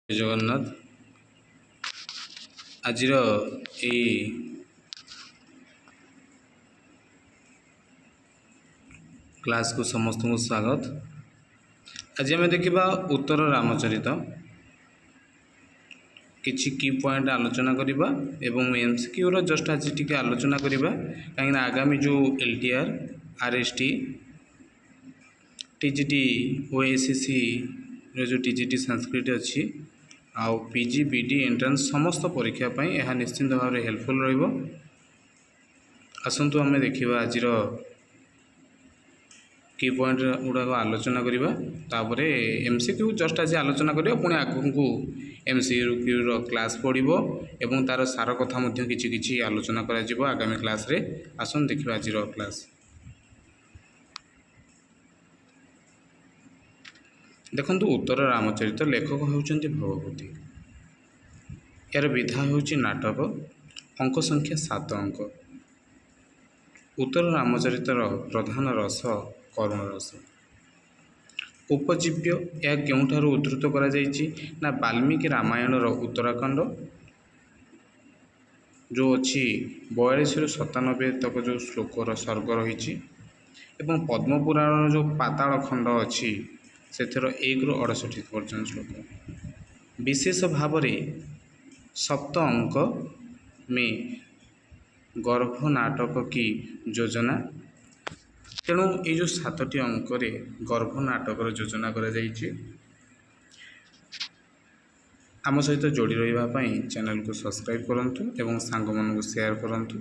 ଜଗନ୍ନାଥ। ଆଜିର ଏଇ କ୍ଲାସକୁ ସମସ୍ତଙ୍କୁ ସ୍ୱାଗତ। ଆଜି ଆମେ ଦେଖିବା ଉତ୍ତର ରାମଚରିତ, କିଛି କି ପଏଣ୍ଟ ଆଲୋଚନା କରିବା ଏବଂ MCQର ଜଷ୍ଟ ଆଜି ଟିକେ ଆଲୋଚନା କରିବା, କାହିଁକିନା ଆଗାମୀ ଯେଉଁ LTR, RST, TGT, OSCCର ଯେଉଁ TGT ସାଂସ୍କ୍ରିଟ ଅଛି ଆଉ PG BD ଏଣ୍ଟ୍ରାନ୍ସ ସମସ୍ତ ପରୀକ୍ଷା ପାଇଁ ଏହା ନିଶ୍ଚିନ୍ତ ଭାବରେ ହେଲ୍ପଫୁଲ୍ ରହିବ। ଆସନ୍ତୁ ଆମେ ଦେଖିବା ଆଜିର କି ପଏଣ୍ଟ ଗୁଡ଼ାକ ଆଲୋଚନା କରିବା, ତାପରେ MCQ ଜଷ୍ଟ ଆଜି ଆଲୋଚନା କରିବା, ପୁଣି ଆଗକୁ MCQର କ୍ଲାସ୍ ପଡ଼ିବ ଏବଂ ତା'ର ସାର କଥା ମଧ୍ୟ କିଛି କିଛି ଆଲୋଚନା କରାଯିବ ଆଗାମୀ କ୍ଲାସ୍ରେ। ଆସନ୍ତୁ ଦେଖିବା ଆଜିର କ୍ଲାସ୍। ଦେଖନ୍ତୁ, ଉତ୍ତର ରାମଚରିତ ଲେଖକ ହେଉଛନ୍ତି ଭବଭୂତି। ଏହାର ବିଧା ହେଉଛି ନାଟକ, ଅଙ୍କ ସଂଖ୍ୟା 7 ଅଙ୍କ। ଉତ୍ତର ରାମଚରିତର ପ୍ରଧାନ ରସ କରୁଣ ରସ। ଉପଜୀବ୍ୟ ଏହା କେଉଁଠାରୁ ଉଦ୍ଧୃତ କରାଯାଇଛି ନା ବାଲ୍ମୀକି ରାମାୟଣର ଉତ୍ତରାଖଣ୍ଡ ଯେଉଁ ଅଛି 42ରୁ 97 ତକ ଯେଉଁ ଶ୍ଲୋକର ସର୍ଗ ରହିଛି ଏବଂ ପଦ୍ମପୁରାଣର ଯେଉଁ ପାତାଳ ଖଣ୍ଡ ଅଛି ସେଥିର 1ରୁ 68 ପର୍ଯ୍ୟନ୍ତ ଶ୍ଲୋକ। ବିଶେଷ ଭାବରେ ସପ୍ତ ଅଙ୍କ ମେ ଗର୍ଭ ନାଟକ କି ଯୋଜନା। ତେଣୁ ଏଇ ଯେଉଁ 7ଟି ଅଙ୍କରେ ଗର୍ଭ ନାଟକର ଯୋଜନା କରାଯାଇଛି। ଆମ ସହିତ ଯୋଡ଼ି ରହିବା ପାଇଁ ଚ୍ୟାନେଲକୁ ସବସ୍କ୍ରାଇବ୍ କରନ୍ତୁ ଏବଂ ସାଙ୍ଗମାନଙ୍କୁ ସେୟାର କରନ୍ତୁ।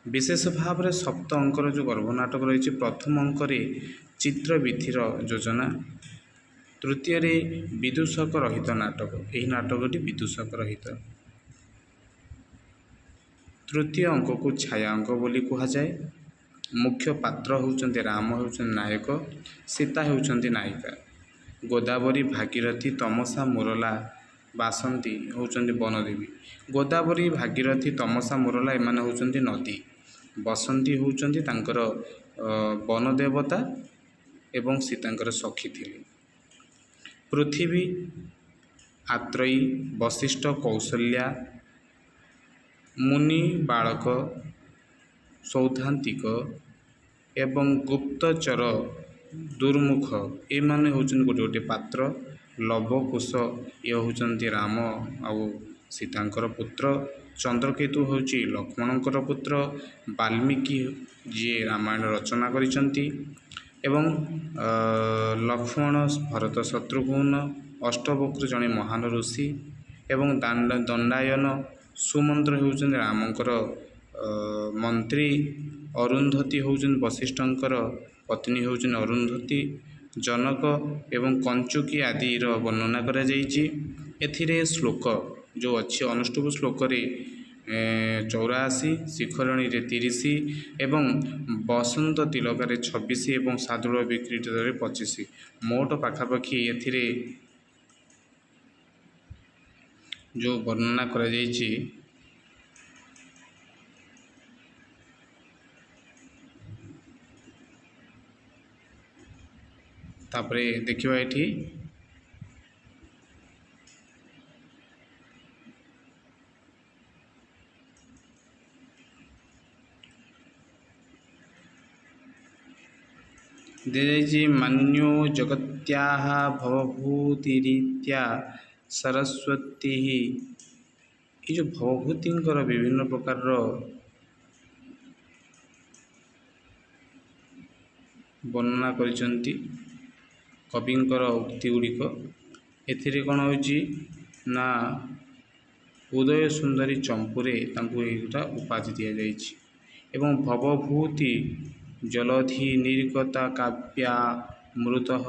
ବିଶେଷ ଭାବରେ ସପ୍ତ ଅଙ୍କର ଯେଉଁ ଗର୍ଭ ନାଟକ ରହିଛି, ପ୍ରଥମ ଅଙ୍କରେ ଚିତ୍ରବୀଥିର ଯୋଜନା, ତୃତୀୟରେ ବିଦୂଷକ ରହିତ ନାଟକ। ଏହି ନାଟକଟି ବିଦୂଷକ ରହିତ। ତୃତୀୟ ଅଙ୍କକୁ ଛାୟା ଅଙ୍କ ବୋଲି କୁହାଯାଏ। ମୁଖ୍ୟ ପାତ୍ର ହେଉଛନ୍ତି ରାମ ହେଉଛନ୍ତି ନାୟକ, ସୀତା ହେଉଛନ୍ତି ନାୟିକା। ଗୋଦାବରୀ, ଭାଗୀରଥୀ, ତମସା, ମୁରଲା, ବାସନ୍ତୀ ହେଉଛନ୍ତି ବନଦେବୀ। ଗୋଦାବରୀ, ଭାଗୀରଥୀ, ତମସା, ମୁରଲା ଏମାନେ ହେଉଛନ୍ତି ନଦୀ। ବସନ୍ତୀ ହେଉଛନ୍ତି ତାଙ୍କର ବନଦେବତା ଏବଂ ସୀତାଙ୍କର ସଖୀ ଥିଲେ। ପୃଥିବୀ, ଆତ୍ରେୟୀ, ବଶିଷ୍ଠ, କୌଶଲ୍ୟା, ମୁନି, ବାଳକ, ସୌଦ୍ଧାନ୍ତିକ ଏବଂ ଗୁପ୍ତଚର, ଦୁର୍ମୁଖ ଏମାନେ ହେଉଛନ୍ତି ଗୋଟେ ଗୋଟେ ପାତ୍ର। ଲବକୁଶ ଇଏ ହେଉଛନ୍ତି ରାମ ଆଉ ସୀତାଙ୍କର ପୁତ୍ର। ଚନ୍ଦ୍ରକେତୁ ହେଉଛି ଲକ୍ଷ୍ମଣଙ୍କର ପୁତ୍ର। ବାଲ୍ମୀକି ଯିଏ ରାମାୟଣ ରଚନା କରିଛନ୍ତି ଏବଂ ଲକ୍ଷ୍ମଣ, ଭରତ, ଶତ୍ରୁଘ୍ନ, ଅଷ୍ଟବକ୍ର ଜଣେ ମହାନ ଋଷି ଏବଂ ଦଣ୍ଡାୟନ, ସୁମନ୍ତ୍ର ହେଉଛନ୍ତି ରାମଙ୍କର ମନ୍ତ୍ରୀ। ଅରୁନ୍ଧତୀ ହେଉଛନ୍ତି ବଶିଷ୍ଠଙ୍କର ପତ୍ନୀ ହେଉଛନ୍ତି ଅରୁନ୍ଧତୀ। ଜନକ ଏବଂ କଞ୍ଚୁକୀ ଆଦିର ବର୍ଣ୍ଣନା କରାଯାଇଛି। ଏଥିରେ ଶ୍ଲୋକ ଯେଉଁ ଅଛି ଅନୁଷ୍ଠୁପ ଶ୍ଲୋକରେ 84, ଶିଖରଣୀରେ 30 ଏବଂ ବସନ୍ତ ତିଲକାରେ 26 ଏବଂ ଶାର୍ଦୂଳ ବିକ୍ରୀଡ଼ିତରେ 25, ମୋଟ ପାଖାପାଖି ଏଥିରେ ଯେଉଁ ବର୍ଣ୍ଣନା କରାଯାଇଛି ତାପରେ ଦେଖିବା ଏଠି ଦିଆଯାଇଛି ମାନ୍ୟୋ ଜଗତ୍ୟାଃ ଭବଭୂତିରିତ୍ୟା ସରସ୍ୱତୀ। ଏ ଯେଉଁ ଭବଭୂତିଙ୍କର ବିଭିନ୍ନ ପ୍ରକାରର ବର୍ଣ୍ଣନା କରିଛନ୍ତି କବିଙ୍କର ଉକ୍ତି ଗୁଡ଼ିକ। ଏଥିରେ କ'ଣ ହେଉଛି ନା ଉଦୟ ସୁନ୍ଦରୀ ଚମ୍ପୁରେ ତାଙ୍କୁ ଏଇଟା ଉପାଧି ଦିଆଯାଇଛି ଏବଂ ଭବଭୂତି ଜଲଧି ନିର୍ଗତା କାବ୍ୟା ମୃତଃ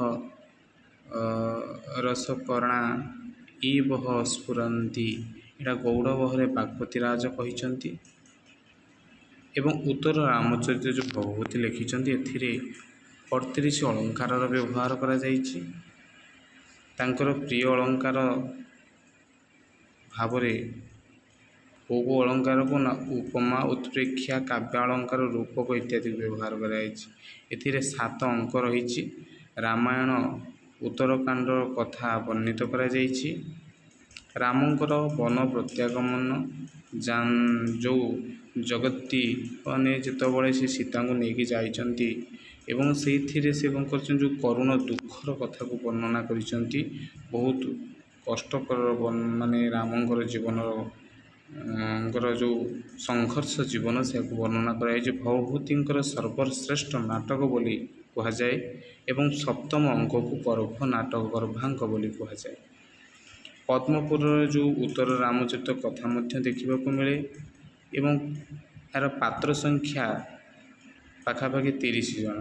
ରସକର୍ଣ୍ଣା ଇବଃ ସ୍ଫୁରନ୍ତି। ଏଇଟା ଗୌଡ଼ବହରେ ବାଗବତୀ ରାଜ କହିଛନ୍ତି ଏବଂ ଉତ୍ତର ରାମଚରିତ ଯେଉଁ ଭବଭୂତି ଲେଖିଛନ୍ତି ଏଥିରେ 38 ଅଳଙ୍କାରର ବ୍ୟବହାର କରାଯାଇଛି। ତାଙ୍କର ପ୍ରିୟ ଅଳଙ୍କାର ଭାବରେ କେଉଁ କେଉଁ ଅଳଙ୍କାରକୁ ନା ଉପମା, ଉତ୍ପ୍ରେକ୍ଷା, କାବ୍ୟ ଅଳଙ୍କାର, ରୂପକ ଇତ୍ୟାଦି ବ୍ୟବହାର କରାଯାଇଛି। ଏଥିରେ 7 ଅଙ୍କ ରହିଛି। ରାମାୟଣ ଉତ୍ତରକାଣ୍ଡର କଥା ବର୍ଣ୍ଣିତ କରାଯାଇଛି। ରାମଙ୍କର ବନ ପ୍ରତ୍ୟାଗମନ ଯେଉଁ ଜଗତୀ ମାନେ ଯେତେବେଳେ ସେ ସୀତାଙ୍କୁ ନେଇକି ଯାଇଛନ୍ତି ଏବଂ ସେଇଥିରେ ସେ କ'ଣ କରିଛନ୍ତି, ଯେଉଁ କରୁଣ ଦୁଃଖର କଥାକୁ ବର୍ଣ୍ଣନା କରିଛନ୍ତି। ବହୁତ କଷ୍ଟକର ମାନେ ରାମଙ୍କର ଜୀବନର ଯେଉଁ ସଂଘର୍ଷ ଜୀବନ ସେକୁ ବର୍ଣ୍ଣନା କରାଯାଇଛି। ଭବଭୂତିଙ୍କର ସର୍ବଶ୍ରେଷ୍ଠ ନାଟକ ବୋଲି କୁହାଯାଏ ଏବଂ ସପ୍ତମ ଅଙ୍କକୁ ଗର୍ଭ ନାଟକ ଗର୍ଭାଙ୍କ ବୋଲି କୁହାଯାଏ। ପଦ୍ମପୁରର ଯେଉଁ ଉତ୍ତର ରାମଚରିତ କଥା ମଧ୍ୟ ଦେଖିବାକୁ ମିଳେ ଏବଂ ଏହାର ପାତ୍ର ସଂଖ୍ୟା ପାଖାପାଖି 30 ଜଣ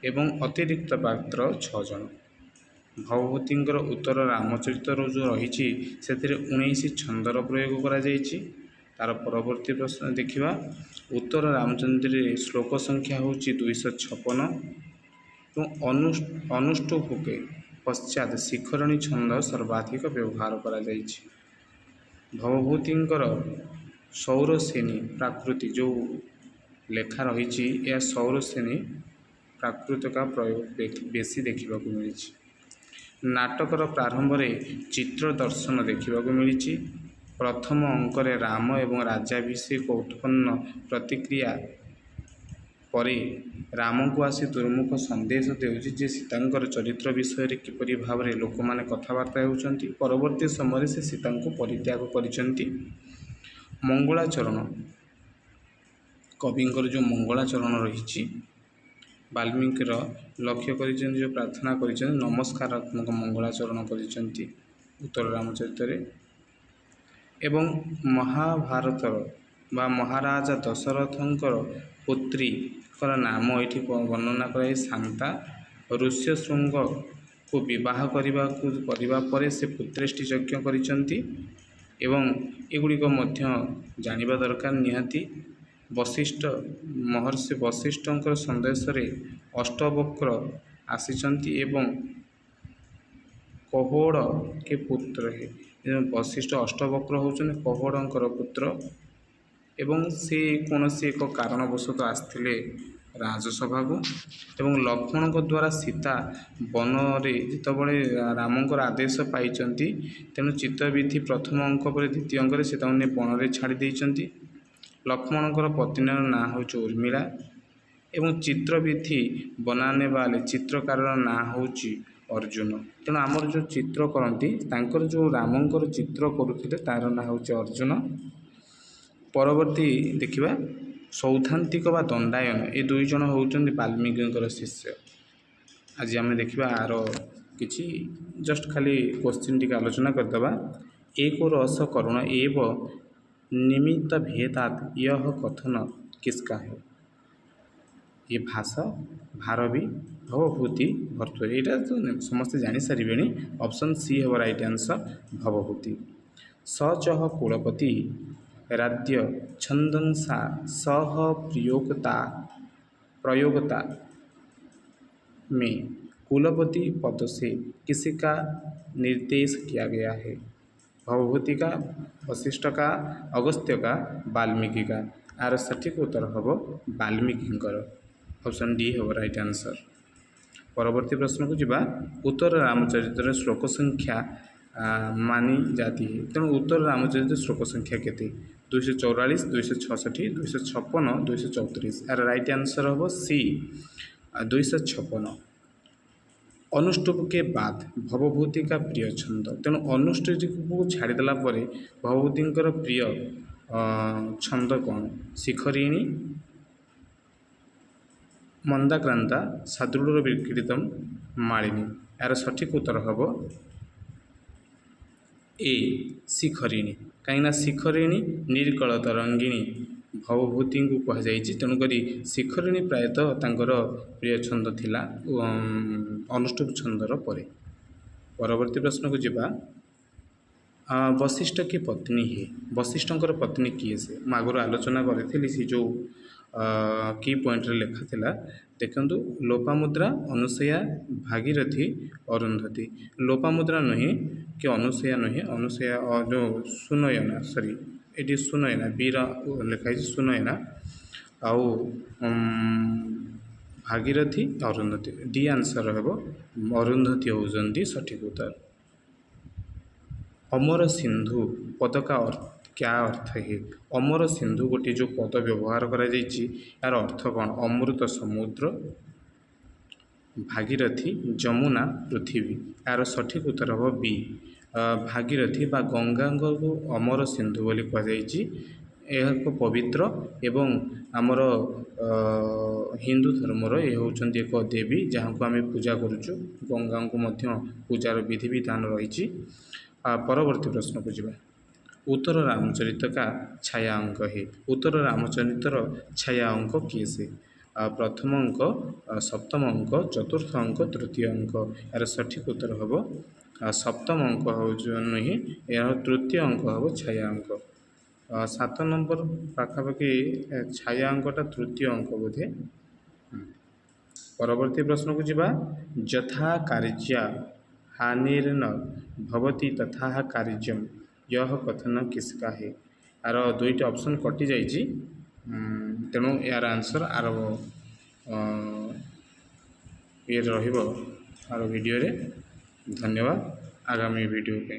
ଏବଂ ଅତିରିକ୍ତ ପାତ୍ର 6 ଜଣ। ଭବଭୂତିଙ୍କର ଉତ୍ତର ରାମଚରିତର ଯେଉଁ ରହିଛି ସେଥିରେ 19 ଛନ୍ଦର ପ୍ରୟୋଗ କରାଯାଇଛି। ତାର ପରବର୍ତ୍ତୀ ପ୍ରଶ୍ନ ଦେଖିବା। ଉତ୍ତର ରାମଚରିତରେ ଶ୍ଲୋକ ସଂଖ୍ୟା ହେଉଛି 256 ଏବଂ ଅନୁଷ୍ଠୁପକେ ପଶ୍ଚାତ ଶିଖରଣୀ ଛନ୍ଦ ସର୍ବାଧିକ ବ୍ୟବହାର କରାଯାଇଛି। ଭବଭୂତିଙ୍କର ସୌରସେନୀ ପ୍ରାକୃତି ଯେଉଁ ଲେଖା ରହିଛି, ଏହା ସୌରସେନୀ ପ୍ରାକୃତିକ ପ୍ରୟୋଗ ବେଶୀ ଦେଖିବାକୁ ମିଳିଛି। ନାଟକର ପ୍ରାରମ୍ଭରେ ଚିତ୍ର ଦର୍ଶନ ଦେଖିବାକୁ ମିଳିଛି। ପ୍ରଥମ ଅଙ୍କରେ ରାମ ଏବଂ ରାଜ୍ୟାଭିଷେକ ଉତ୍ପନ୍ନ ପ୍ରତିକ୍ରିୟା ପରେ ରାମଙ୍କୁ ଆସି ଦୁର୍ମୁଖ ସନ୍ଦେଶ ଦେଉଛି ଯେ ସୀତାଙ୍କର ଚରିତ୍ର ବିଷୟରେ କିପରି ଭାବରେ ଲୋକମାନେ କଥାବାର୍ତ୍ତା ହେଉଛନ୍ତି। ପରବର୍ତ୍ତୀ ସମୟରେ ସେ ସୀତାଙ୍କୁ ପରିତ୍ୟାଗ କରିଛନ୍ତି। ମଙ୍ଗଳାଚରଣ କବିଙ୍କର ଯେଉଁ ମଙ୍ଗଳାଚରଣ ରହିଛି, ବାଲ୍ମୀକିର ଲକ୍ଷ୍ୟ କରିଛନ୍ତି, ଯେଉଁ ପ୍ରାର୍ଥନା କରିଛନ୍ତି, ନମସ୍କାରାତ୍ମକ ମଙ୍ଗଳାଚରଣ କରିଛନ୍ତି ଉତ୍ତର ରାମଚରିତରେ। ଏବଂ ମହାଭାରତର ବା ମହାରାଜା ଦଶରଥଙ୍କର ପୁତ୍ରୀଙ୍କର ନାମ ଏଠି ବର୍ଣ୍ଣନା କରାଯାଇ ଶାନ୍ତା। ଋଷ୍ୟଶୃଙ୍ଗକୁ ବିବାହ କରିବା ପରେ ସେ ପୁତ୍ରେଷ୍ଟି ଯଜ୍ଞ କରିଛନ୍ତି ଏବଂ ଏଗୁଡ଼ିକ ମଧ୍ୟ ଜାଣିବା ଦରକାର ନିହାତି। ମହର୍ଷି ବଶିଷ୍ଠଙ୍କର ସନ୍ଦେଶରେ ଅଷ୍ଟବକ୍ର ଆସିଛନ୍ତି ଏବଂ କହୋଡ଼ କେ ପୁତ୍ର ହେ, ବଶିଷ୍ଠ ଅଷ୍ଟବକ୍ର ହେଉଛନ୍ତି କହୋଡ଼ଙ୍କର ପୁତ୍ର ଏବଂ ସେ କୌଣସି ଏକ କାରଣବଶତଃ ଆସିଥିଲେ ରାଜସଭାକୁ ଏବଂ ଲକ୍ଷ୍ମଣଙ୍କ ଦ୍ୱାରା ସୀତା ବନରେ ଯେତେବେଳେ ରାମଙ୍କର ଆଦେଶ ପାଇଛନ୍ତି, ତେଣୁ ଚିତ୍ତବିଧି ପ୍ରଥମ ଅଙ୍କ ପରେ ଦ୍ୱିତୀୟ ଅଙ୍କରେ ସେ ତାଙ୍କୁ ନେଇ ବନରେ ଛାଡ଼ି ଦେଇଛନ୍ତି। ଲକ୍ଷ୍ମଣଙ୍କର ପତ୍ନୀର ନାଁ ହେଉଛି ଉର୍ମିଳା ଏବଂ ଚିତ୍ରବିଧି ବନାନେ ବାଲେ ଚିତ୍ରକାରର ନାଁ ହେଉଛି ଅର୍ଜୁନ। ତେଣୁ ଆମର ଯେଉଁ ଚିତ୍ର କରନ୍ତି, ତାଙ୍କର ଯେଉଁ ରାମଙ୍କର ଚିତ୍ର କରୁଥିଲେ ତାର ନାଁ ହେଉଛି ଅର୍ଜୁନ। ପରବର୍ତ୍ତୀ ଦେଖିବା ସୌଦ୍ଧାନ୍ତିକ ବା ଦଣ୍ଡାୟନ, ଏ ଦୁଇ ଜଣ ହେଉଛନ୍ତି ବାଲ୍ମୀକିଙ୍କର ଶିଷ୍ୟ। ଆଜି ଆମେ ଦେଖିବା ଆର କିଛି ଜଷ୍ଟ ଖାଲି କୋଶ୍ଚିନ୍ ଟିକେ ଆଲୋଚନା କରିଦେବା। ଏକ ରସ କରୁଣ ଏବ ନିମିତ୍ତ ଭେଦାତ୍ ୟହ କଥନ କିସ୍କା ହେ। ଏ ଭାଷା ଭାରବୀ ଭବଭୂତି ଭର୍ତ୍ତୃହରି, ଏଇଟା ତ ସମସ୍ତେ ଜାଣିସାରିବେଣି। ଅପସନ୍ ସି ହେବ ରାଇଟ୍ ଆନ୍ସର୍, ଭବଭୂତି। ସ ଚଃ କୁଳପତି ରାଜ୍ୟ ଛନ୍ଦଂସା ସହ प्रयोगता में कुलपति पद से किसी का निर्देश किया गया है। भवभूति का, वशिष्ठ का, अगस्त्य का, वाल्मीकि का। आर सठिक उत्तर हम वाल्मीकिंकर, ऑप्शन डी हम राइट आंसर। परवर्ती प्रश्न को जीवा। उत्तर रामचरित्र श्लोक संख्या मानी जाती है, तेणु उत्तर रामचरित्र श्लोक संख्या केते? 244, 266, 256, 234। यार राइट आंसर हम सी 256। अनुष्टुप के बाद भवभूति का प्रिय छंद, तेणु अनुष्टुप को छाड़देला भवभूतिंकर प्रिय छंद कौन? शिखरिणी, मंदाक्रांता, सादृढ़ विक्रीतम, मालिनी। यार सठिक उत्तर हम ए शिखरिणी। कहीं शिखरिणी निर्कल तरंगिणी भवभूति को कहुई, तेणुक शिखरिणी प्रायतः तांकर प्रिय छंद थिला अनुष्टुप छंदर परे। परवर्ती प्रश्न को जीवा। वशिष्ठ की पत्नी है, वशिष्ठंकर पत्नी किए से? मैं आगुरी आलोचना करी सी जो की पॉइंट लिखा था देखु। लोपामुद्रा, अनुसया, भागीरथी, अरुंधति। लोपामुद्रा नुहे कि अनुसया नुहे, अनुसया जो सुनयना, सॉरी ये सुनयना बीर लिखाई सुनयना आउ भागीरथी अरुंधति डी आंसर हेब अरुंधति होउछन्ती सठिक उत्तर। अमर सिंधु पद का क्या अर्थ है? अमर सिंधु गोटे जो पद व्यवहार करा जाइछि यार अर्थ कौन? अमृत समुद्र, भागीरथी, जमुना, पृथ्वी। यार सठिक उत्तर हम बी भागीरथी बा गंगा को अमर सिंधु बोली कहुଯାଇଛି। यह एक पवित्र एवं आमर हिंदू धर्मर ये होउछन्ती एक देवी जहाँ को आम पूजा करुचु। गंगा को मध्य पूजार विधि विधान रही। परवर्ती प्रश्न को जावा। उत्तर रामचरित का छाया अंक है। उत्तर रामचरितर छाया अंक किए से? प्रथम अंक, सप्तम अंक, चतुर्थ अंक, तृतीय अंक। यार सठिक उत्तर हम सप्तम अंक हो नुहे, यार तृतीय अंक हम छाया अंक। 7 नंबर पाखापाखि छाया अंकटा तृतीय अंक बोधे। परवर्ती प्रश्न को जावा। यथा कार्य हानिर्न भवति तथा कार्यम यह कथन किसका है? यार दुईट ऑप्शन कटि जाइए, तेणु यार आंसर आर ये रहिबो आर वीडियो रे। धन्यवाद। आगामी वीडियो पे